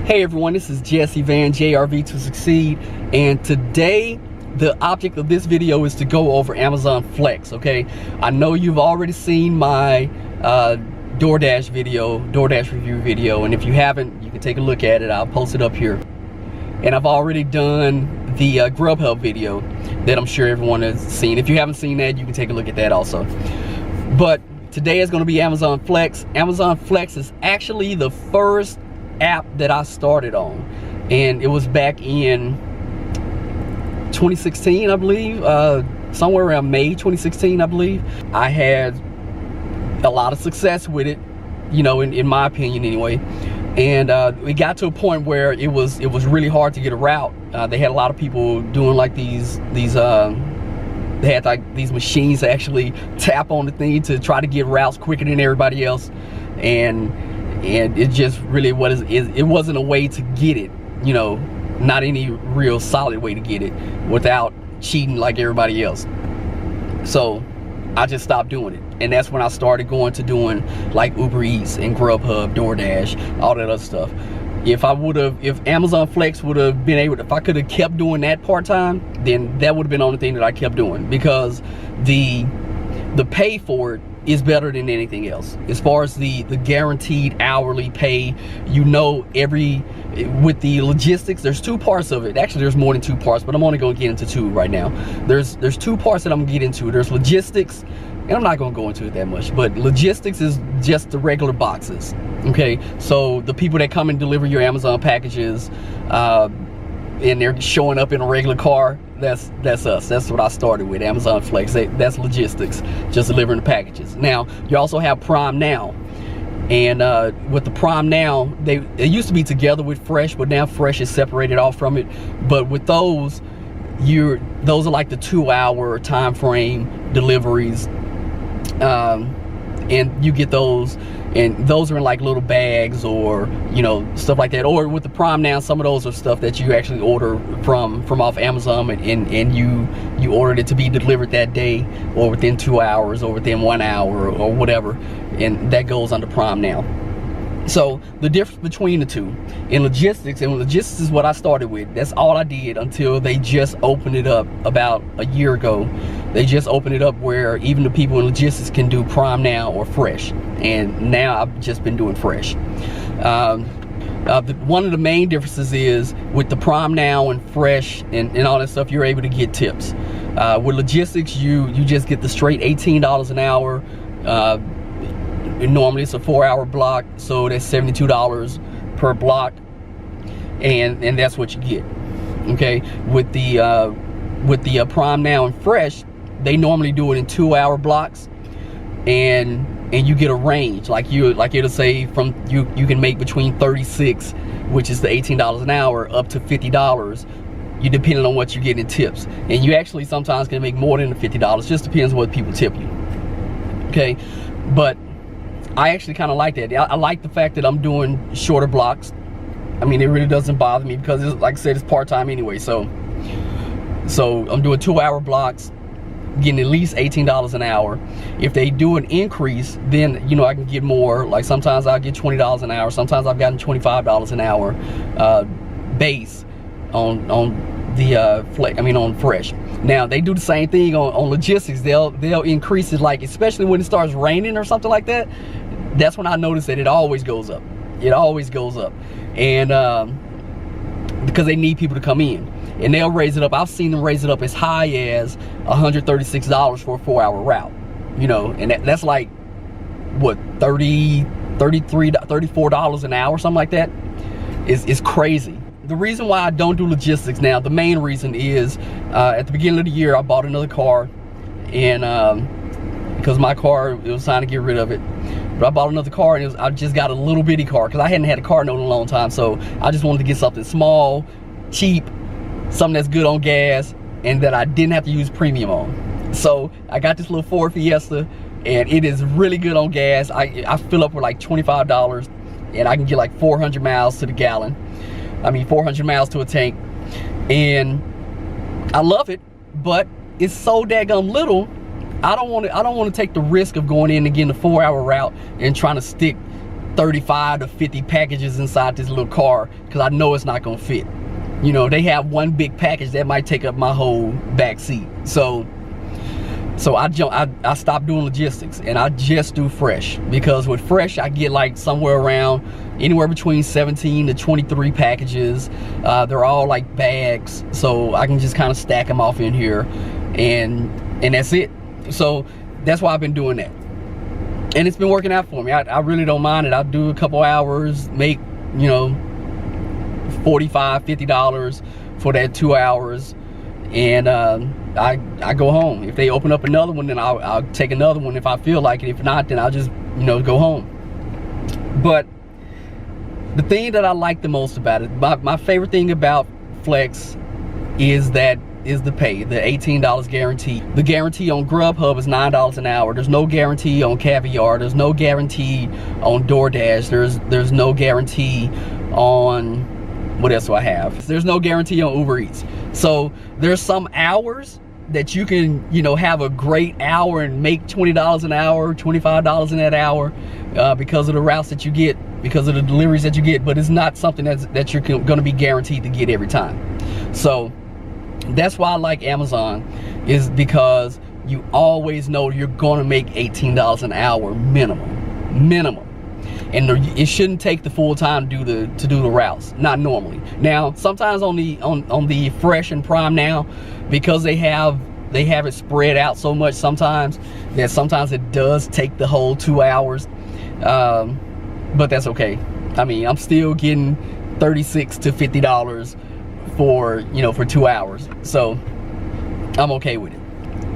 Hey everyone, this is Jesse Van, JRV to Succeed, and today the object of this video is to go over Amazon Flex. Okay, I know you've already seen my DoorDash review video, and if you haven't, you can take a look at it. I'll post it up here. And I've already done the Grubhub video that I'm sure everyone has seen. If you haven't seen that, you can take a look at that also. But today is going to be Amazon Flex. Amazon Flex is actually the first app that I started on, and it was back in 2016, I believe, somewhere around May 2016, I believe. I had a lot of success with it, you know, in my opinion anyway. And it got to a point where it was really hard to get a route. They had a lot of people doing like these they had like these machines to actually tap on the thing to try to get routes quicker than everybody else, and it just really it wasn't a way to get it, you know, not any real solid way to get it without cheating like everybody else. So I just stopped doing it, and that's when I started going to doing like Uber Eats and Grubhub, DoorDash, all that other stuff. If Amazon Flex would have been able to, if I could have kept doing that part-time, then that would have been the only thing that I kept doing, because the pay for it is better than anything else. As far as the guaranteed hourly pay, you know, with the logistics, there's two parts of it. Actually, there's more than two parts, but I'm only going to get into two right now. There's two parts that I'm going to get into. There's logistics, and I'm not going to go into it that much, but logistics is just the regular boxes. Okay, so the people that come and deliver your Amazon packages, and they're showing up in a regular car, that's us. That's what I started with, Amazon Flex. That's logistics, just delivering the packages. Now, you also have Prime Now. And with the Prime Now, they used to be together with Fresh, but now Fresh is separated off from it. But with those are like the 2-hour time frame deliveries, and you get those, and those are in like little bags, or you know, stuff like that. Or with the Prime Now, some of those are stuff that you actually order from off Amazon, and you ordered it to be delivered that day, or within 2 hours, or within 1 hour, or whatever, and that goes under Prime Now. So the difference between the two in logistics, and logistics is what I started with. That's all I did until they just opened it up about a year ago. They just opened it up where even the people in logistics can do Prime Now or Fresh, and now I've just been doing Fresh. One of the main differences is with the Prime Now and Fresh and all that stuff, you're able to get tips. With logistics, you just get the straight $18 an hour. Normally it's a 4-hour block, so that's $72 per block, and that's what you get. Okay, with the Prime Now and Fresh, they normally do it in 2-hour blocks, and you get a range. Like it'll say from you can make between 36, which is the $18 an hour, up to $50. You depending on what you get in tips, and you actually sometimes can make more than the $50. Just depends on what people tip you. Okay, but I actually kind of like that. I like the fact that I'm doing shorter blocks. I mean, it really doesn't bother me because, like I said, it's part-time anyway. So I'm doing 2-hour blocks, getting at least $18 an hour. If they do an increase, then, you know, I can get more. Like sometimes I'll get $20 an hour. Sometimes I've gotten $25 an hour base on the Flex. I mean, on Fresh. Now they do the same thing on logistics. They'll increase it, like especially when it starts raining or something like that. That's when I notice that it always goes up. It always goes up, and because they need people to come in, and they'll raise it up. I've seen them raise it up as high as $136 for a 4-hour route. You know, and that's like what, $34 an hour, something like that. It's crazy. The reason why I don't do logistics now, the main reason is at the beginning of the year I bought another car, and because my car, it was time to get rid of it. But I bought another car, and I just got a little bitty car because I hadn't had a car note in a long time. So I just wanted to get something small, cheap, something that's good on gas, and that I didn't have to use premium on. So I got this little Ford Fiesta, and it is really good on gas. I fill up with like $25, and I can get like 400 miles to the gallon. I mean 400 miles to a tank, and I love it, but it's so daggum little. I don't want to take the risk of going in and getting a 4-hour route and trying to stick 35 to 50 packages inside this little car, because I know it's not gonna fit. You know, they have one big package that might take up my whole back seat. So I stopped doing logistics and I just do fresh, because with fresh I get like somewhere around anywhere between 17 to 23 packages. They're all like bags, so I can just kind of stack them off in here, and that's it. So that's why I've been doing that, and it's been working out for me. I really don't mind it. I'll do a couple hours, make, you know, $45, $50 for that 2 hours, and I go home. If they open up another one, then I'll take another one if I feel like it. If not, then I'll just, you know, go home. But the thing that I like the most about it, my favorite thing about Flex is the pay, the $18 guarantee. The guarantee on Grubhub is $9 an hour. There's no guarantee on Caviar. There's no guarantee on DoorDash. There's no guarantee on, what else do I have? There's no guarantee on Uber Eats. So there's some hours that you can, you know, have a great hour and make $20 an hour, $25 in that hour, because of the routes that you get, because of the deliveries that you get, but it's not something that you're gonna be guaranteed to get every time. So that's why I like Amazon, is because you always know you're gonna make $18 an hour minimum. And it shouldn't take the full time to do the routes, not normally. Now, sometimes on the Fresh and Prime now, because they have it spread out so much sometimes it does take the whole 2 hours, but that's okay. I mean, I'm still getting $36 to $50 for, you know, for 2 hours, so I'm okay with it.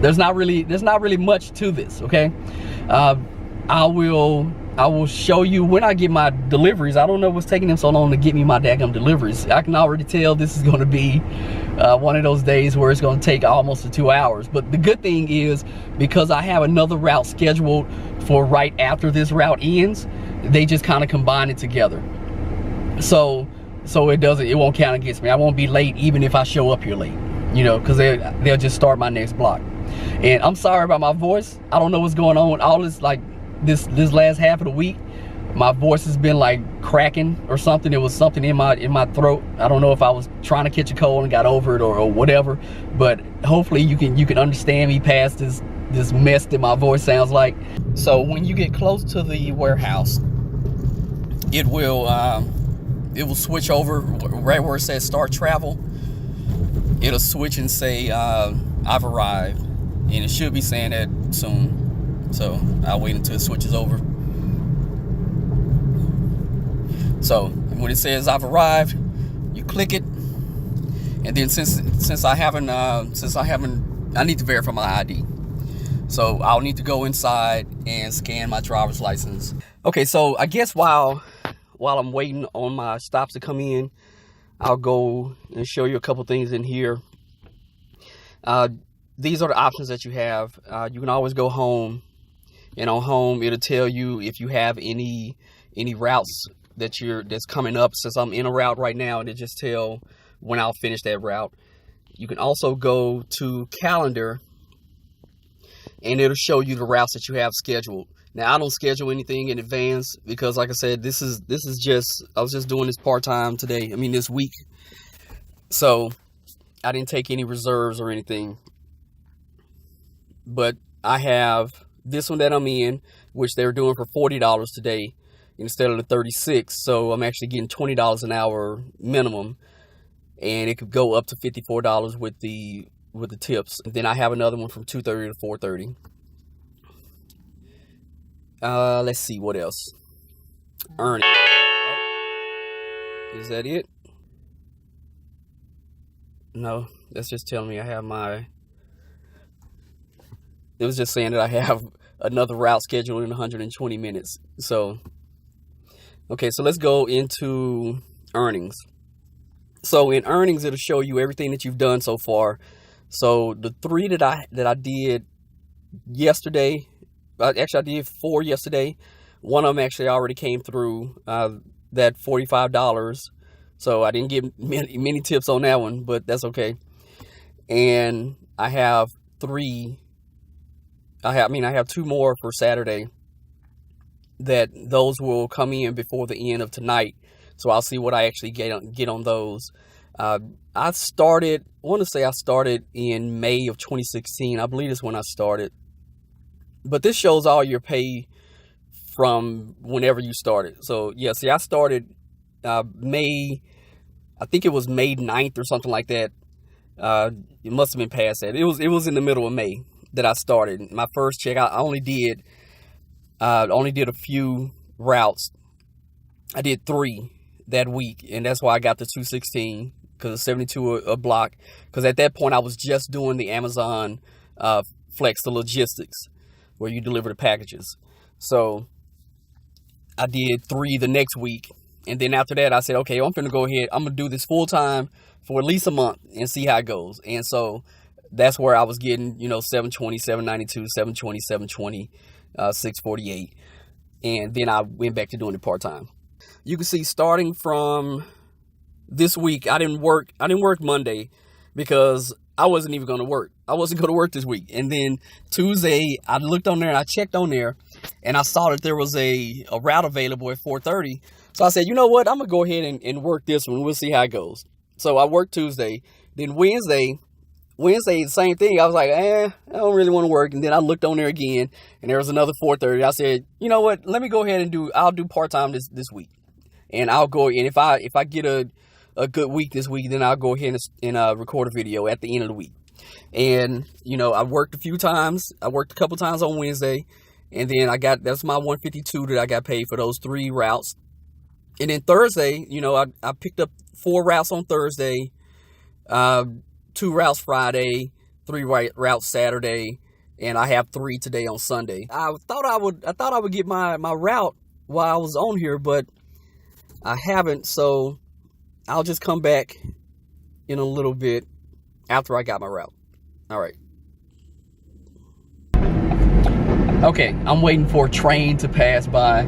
There's not really much to this, okay? I will show you when I get my deliveries. I don't know what's taking them so long to get me my daggum deliveries. I can already tell this is going to be one of those days where it's going to take almost 2 hours. But the good thing is, because I have another route scheduled for right after this route ends, they just kind of combine it together. So it won't count against me. I won't be late even if I show up here late, you know, because they'll just start my next block. And I'm sorry about my voice. I don't know what's going on with all this, like, this last half of the week. My voice has been like cracking or something. It was something in my throat. I don't know if I was trying to catch a cold and got over it or whatever, but hopefully you can understand me past this mess that my voice sounds like. So when you get close to the warehouse, it will switch over right where it says start travel. It'll switch and say I've arrived, and it should be saying that soon. So I'll wait until it switches over. So when it says I've arrived, you click it, and then since I need to verify my ID, so I'll need to go inside and scan my driver's license. Okay, so I guess while I'm waiting on my stops to come in, I'll go and show you a couple things in here. These are the options that you have. You can always go home. And on home, it'll tell you if you have any routes that's coming up. Since I'm in a route right now, it'll just tell when I'll finish that route. You can also go to calendar, and it'll show you the routes that you have scheduled. Now, I don't schedule anything in advance because, like I said, this is just, I was just doing this part-time today. I mean, this week. So I didn't take any reserves or anything. But I have this one that I'm in, which they're doing for $40 today instead of the $36. So I'm actually getting $20 an hour minimum, and it could go up to $54 with the tips. And then I have another one from 2:30 to 4:30. Let's see what else. Earning. Oh. Is that it? No, that's just telling me I have my. It was just saying that I have another route scheduled in 120 minutes. So, okay, so let's go into earnings. So in earnings, it'll show you everything that you've done so far. So the 3 that I did yesterday, actually I did 4 yesterday. One of them actually already came through that $45. So I didn't get many tips on that one, but that's okay. And I have 3. I have 2 more for Saturday that those will come in before the end of tonight. So I'll see what I actually get on those. I want to say I started in May of 2016. I believe that's when I started. But this shows all your pay from whenever you started. So yeah, see, I started May, I think it was May 9th or something like that. It must have been past that. It was in the middle of May that I started. My first check, I only did a few routes. I did 3 that week, and that's why I got the 216, because it's 72 a block. Because at that point I was just doing the Amazon Flex, the logistics, where you deliver the packages. So I did 3 the next week, and then after that I said, okay, I'm gonna go ahead, I'm gonna do this full time for at least a month and see how it goes. And so that's where I was getting, you know, 720, 792, 720, 720, 648, and then I went back to doing it part-time. You can see, starting from this week, I didn't work Monday because I wasn't even going to work. I wasn't going to work this week. And then Tuesday, I looked on there and I checked on there, and I saw that there was a route available at 4:30. So I said, you know what, I'm going to go ahead and work this one. We'll see how it goes. So I worked Tuesday. Then Wednesday, the same thing. I was like, I don't really want to work. And then I looked on there again, and there was another 4:30. I said, you know what, let me go ahead and I'll do part-time this week. And I'll go, and if I get a good week this week, then I'll go ahead and record a video at the end of the week. And, you know, I worked a few times. I worked a couple times on Wednesday, and then that's my 152 that I got paid for those 3 routes. And then Thursday, you know, I picked up 4 routes on Thursday, 2 routes Friday, 3 routes Saturday, and I have 3 today on Sunday. I thought I would get my route while I was on here, but I haven't, so I'll just come back in a little bit after I got my route. All right. Okay, I'm waiting for a train to pass by,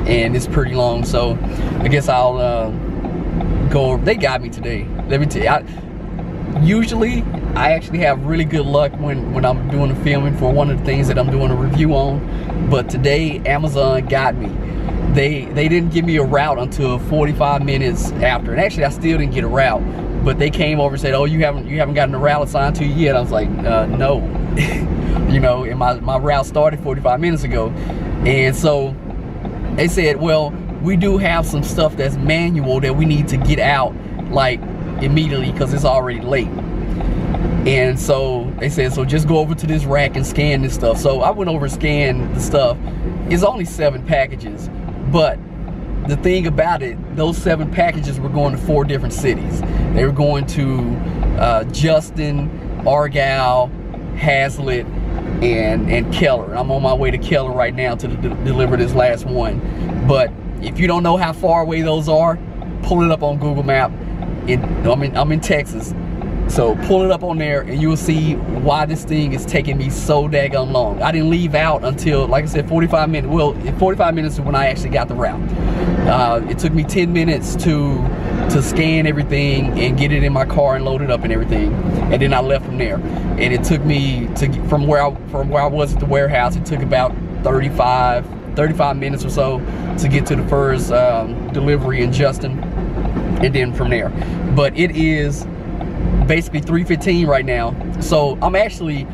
and it's pretty long, so I guess I'll go. They got me today. Let me tell you, usually I actually have really good luck when I'm doing the filming for one of the things that I'm doing a review on, but today Amazon got me. They didn't give me a route until 45 minutes after, and actually I still didn't get a route, but they came over and said, oh, you haven't gotten a route assigned to you yet. I was like, no. You know, and my route started 45 minutes ago. And so they said, well, we do have some stuff that's manual that we need to get out like immediately because it's already late. And so they said, so just go over to this rack and scan this stuff. So I went over and scanned the stuff. It's only 7 packages, but the thing about it, those 7 packages were going to 4 different cities. They were going to Justin, Argyle, Hazlet, and Keller. I'm on my way to Keller right now to deliver this last one. But if you don't know how far away those are, pull it up on Google Map. I'm in Texas, so pull it up on there and you'll see why this thing is taking me so daggone long. I didn't leave out until, like I said, 45 minutes. Well, 45 minutes is when I actually got the route. It took me 10 minutes to scan everything and get it in my car and load it up and everything, and then I left from there. And it took me from where I was at the warehouse, it took about 35 minutes or so to get to the first delivery in Justin, and then from there. But it is basically 3:15 right now, so I'm actually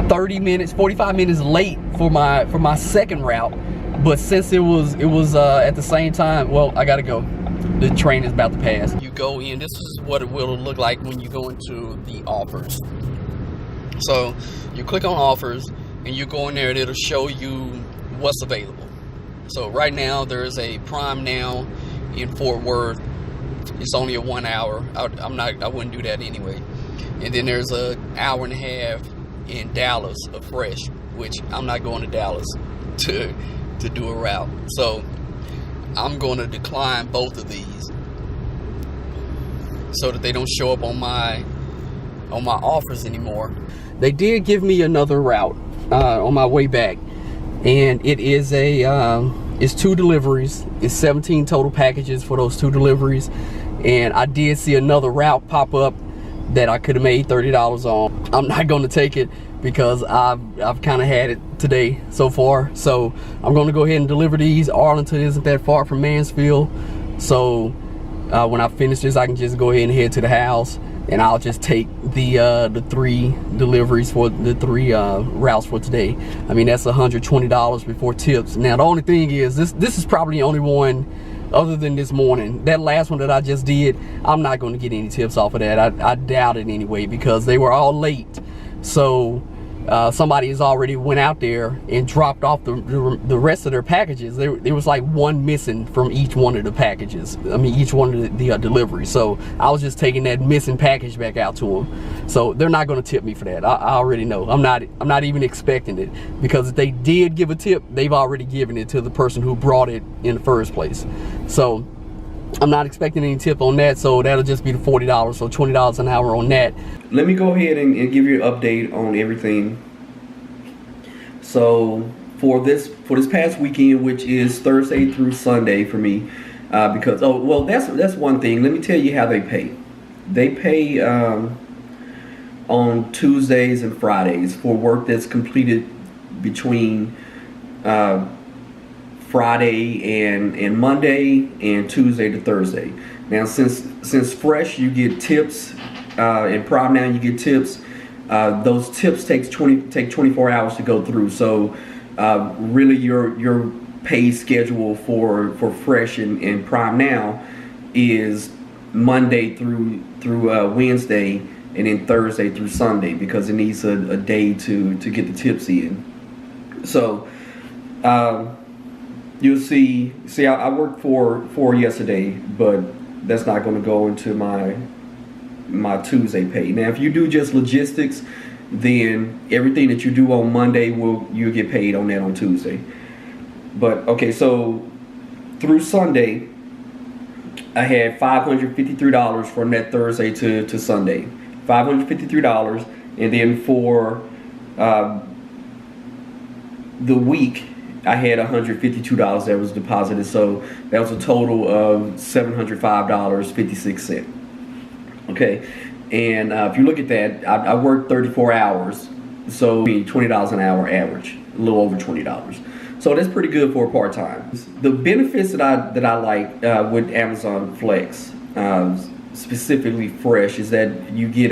45 minutes late for my second route. But since it was at the same time, well, I gotta go. The train is about to pass. You go in, this is what it will look like when you go into the offers. So you click on offers and you go in there and it'll show you what's available. So right now there's a Prime Now in Fort Worth. It's only a 1 hour. I wouldn't do that anyway. And then there's an hour and a half in Dallas of Fresh, which I'm not going to Dallas to do a route. So I'm going to decline both of these so that they don't show up on my offers anymore. They did give me another route on my way back, and it is it's 2 deliveries. It's 17 total packages for those 2 deliveries, and I did see another route pop up that I could have made $30 on. I'm not going to take it because I've kind of had it today so far. So I'm going to go ahead and deliver these. Arlington isn't that far from Mansfield, so when I finish this, I can just go ahead and head to the house, and I'll just take the 3 deliveries for the 3 routes for today. I mean, that's $120 before tips. Now the only thing is, this is probably the only one other than this morning. That last one that I just did, I'm not going to get any tips off of that. I doubt it anyway, because they were all late. So somebody has already went out there and dropped off the rest of their packages. There was like 1 missing from each one of the packages. I mean, each one of the deliveries. So I was just taking that missing package back out to them. So they're not going to tip me for that. I already know. I'm not even expecting it, because if they did give a tip, they've already given it to the person who brought it in the first place. So I'm not expecting any tip on that, so that'll just be the $40, so $20 an hour on that. Let me go ahead and give you an update on everything. So for this past weekend, which is Thursday through Sunday for me, because that's one thing. Let me tell you how they pay. They pay on Tuesdays and Fridays for work that's completed between Friday and Monday, and Tuesday to Thursday. Now, since Fresh you get tips, and Prime Now you get tips, those tips take 24 hours to go through. So really your pay schedule for Fresh and Prime Now is Monday through Wednesday, and then Thursday through Sunday, because it needs a day to get the tips in. So you'll see I worked for yesterday, but that's not going to go into my Tuesday pay. Now, if you do just logistics, then everything that you do on Monday you'll get paid on that on Tuesday. But okay, so through Sunday, I had $553 from that Thursday to Sunday. $553, and then for the week, I had $152 that was deposited, so that was a total of $705.56. Okay, and if you look at that, I worked 34 hours, so $20 an hour average, a little over $20. So that's pretty good for a part-time. The benefits that I like with Amazon Flex, specifically Fresh, is that you get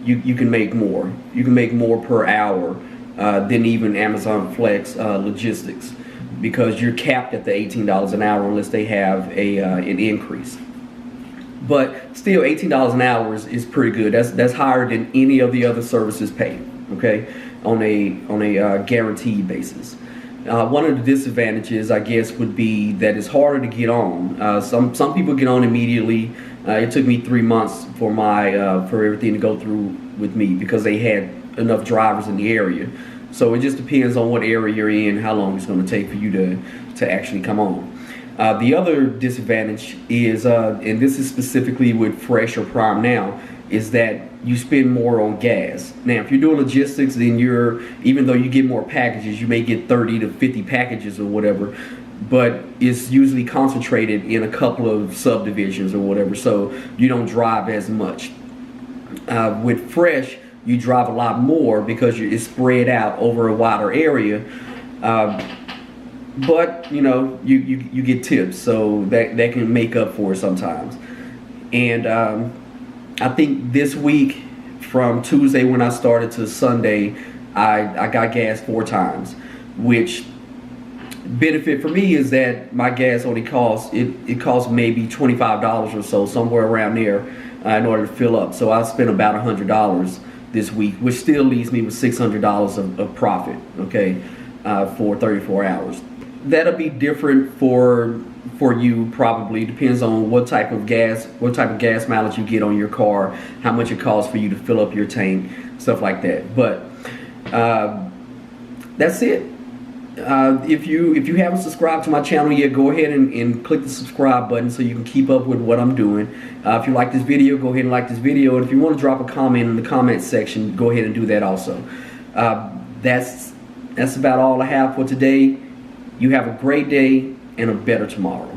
you can make more. You can make more per hour than even Amazon Flex Logistics, because you're capped at the $18 an hour unless they have an increase. But still, $18 an hour is pretty good. That's higher than any of the other services pay. Okay, on a guaranteed basis. One of the disadvantages, I guess, would be that it's harder to get on. Some people get on immediately. It took me 3 months for everything to go through with me, because they had enough drivers in the area. So it just depends on what area you're in, how long it's going to take for you to actually come on. The other disadvantage is, and this is specifically with Fresh or Prime Now, is that you spend more on gas. Now, if you're doing logistics, then even though you get more packages, you may get 30 to 50 packages or whatever, but it's usually concentrated in a couple of subdivisions or whatever, so you don't drive as much. With Fresh, you drive a lot more because it's spread out over a wider area. But you get tips, so that can make up for it sometimes. And I think this week, from Tuesday when I started to Sunday, I got gas 4 times, which benefit for me is that my gas only costs maybe $25 or so, somewhere around there, in order to fill up. So I spent about $100 this week, which still leaves me with $600 of profit. Okay, for 34 hours. That'll be different for you, probably. Depends on what type of gas mileage you get on your car, how much it costs for you to fill up your tank, stuff like that. But that's it. If you haven't subscribed to my channel yet, go ahead and click the subscribe button so you can keep up with what I'm doing. If you like this video, go ahead and like this video. And if you want to drop a comment in the comment section, go ahead and do that also. That's about all I have for today. You have a great day and a better tomorrow.